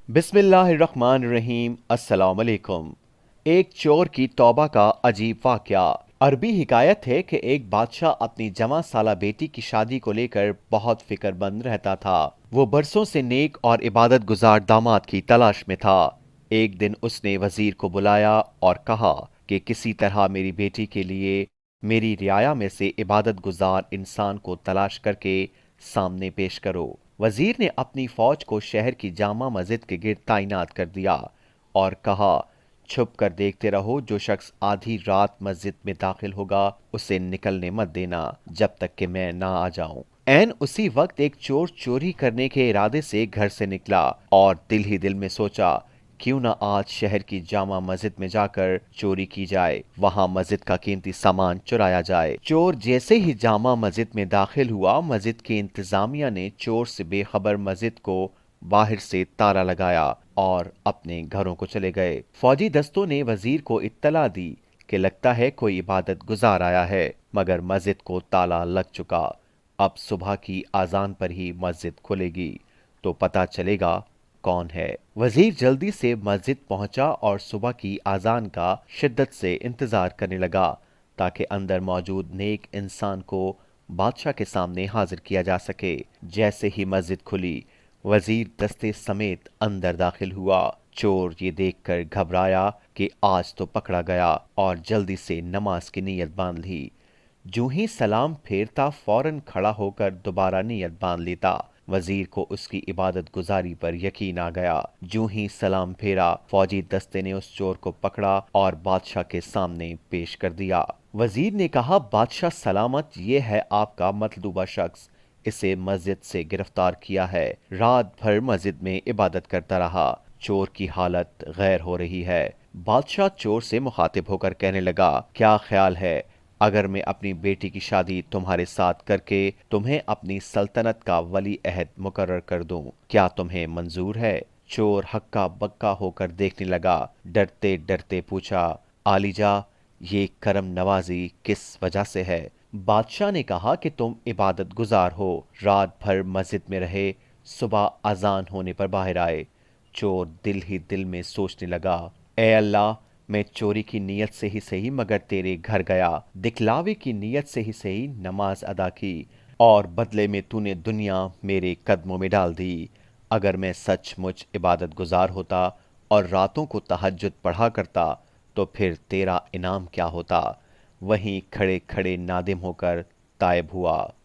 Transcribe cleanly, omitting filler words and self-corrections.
बिस्मिल्लाहिर्रहमानिर्रहीम। अस्सलाम वालेकुम। एक चोर की तौबा का अजीब वाकया। अरबी हिकायत है कि एक बादशाह अपनी जवां साला बेटी की शादी को लेकर बहुत फिक्रमंद रहता था। वो बरसों से नेक और इबादत गुजार दामाद की तलाश में था। एक दिन उसने वजीर को बुलाया और कहा कि किसी तरह मेरी बेटी के लिए मेरी रियाया में से इबादत गुजार इंसान को तलाश करके सामने पेश करो। वजीर ने अपनी फौज को शहर की जामा मस्जिद के गिर्द तैनात कर दिया और कहा, छुप कर देखते रहो, जो शख्स आधी रात मस्जिद में दाखिल होगा उसे निकलने मत देना जब तक कि मैं ना आ जाऊं। ऐन उसी वक्त एक चोर चोरी करने के इरादे से घर से निकला और दिल ही दिल में सोचा, क्यों ना आज शहर की जामा मस्जिद में जाकर चोरी की जाए, वहां मस्जिद का कीमती सामान चुराया जाए। चोर जैसे ही जामा मस्जिद में दाखिल हुआ, मस्जिद की इंतजामिया ने चोर से बेखबर मस्जिद को बाहर से ताला लगाया और अपने घरों को चले गए। फौजी दस्तों ने वजीर को इत्तला दी कि लगता है कोई इबादत गुजार आया है, मगर मस्जिद को ताला लग चुका। अब सुबह की आजान पर ही मस्जिद खुलेगी तो पता चलेगा कौन है। वजीर जल्दी से मस्जिद पहुंचा और सुबह की आजान का शिद्दत से इंतजार करने लगा ताकि अंदर मौजूद नेक इंसान को बादशाह के सामने हाजिर किया जा सके। जैसे ही मस्जिद खुली, वजीर दस्ते समेत अंदर दाखिल हुआ। चोर ये देखकर घबराया कि आज तो पकड़ा गया और जल्दी से नमाज की नीयत बांध ली। जूं ही सलाम फेरता फौरन खड़ा होकर दोबारा नियत बांध लेता। वजीर को उसकी इबादत गुजारी पर यकीन आ गया। जूं ही सलाम फेरा, फौजी दस्ते ने उस चोर को पकड़ा और बादशाह के सामने पेश कर दिया। वजीर ने कहा, बादशाह सलामत, ये है आपका मतलूबा शख्स। इसे मस्जिद से गिरफ्तार किया है। रात भर मस्जिद में इबादत करता रहा। चोर की हालत गैर हो रही है। बादशाह चोर से मुखातिब होकर कहने लगा, क्या ख्याल है अगर मैं अपनी बेटी की शादी तुम्हारे साथ करके तुम्हें अपनी सल्तनत का वली अहद मुकर्रर कर दूं? क्या तुम्हें मंजूर है? चोर हक्का बक्का होकर देखने लगा। डरते डरते पूछा, आलिजा, ये करम नवाजी किस वजह से है? बादशाह ने कहा कि तुम इबादत गुजार हो, रात भर मस्जिद में रहे, सुबह अजान होने पर बाहर आए। चोर दिल ही दिल में सोचने लगा, ए अल्लाह, मैं चोरी की नीयत से ही सही मगर तेरे घर गया, दिखलावे की नीयत से ही सही नमाज अदा की, और बदले में तूने दुनिया मेरे कदमों में डाल दी। अगर मैं सचमुच इबादत गुजार होता और रातों को तहज्जुद पढ़ा करता तो फिर तेरा इनाम क्या होता? वहीं खड़े खड़े नादिम होकर तायब हुआ।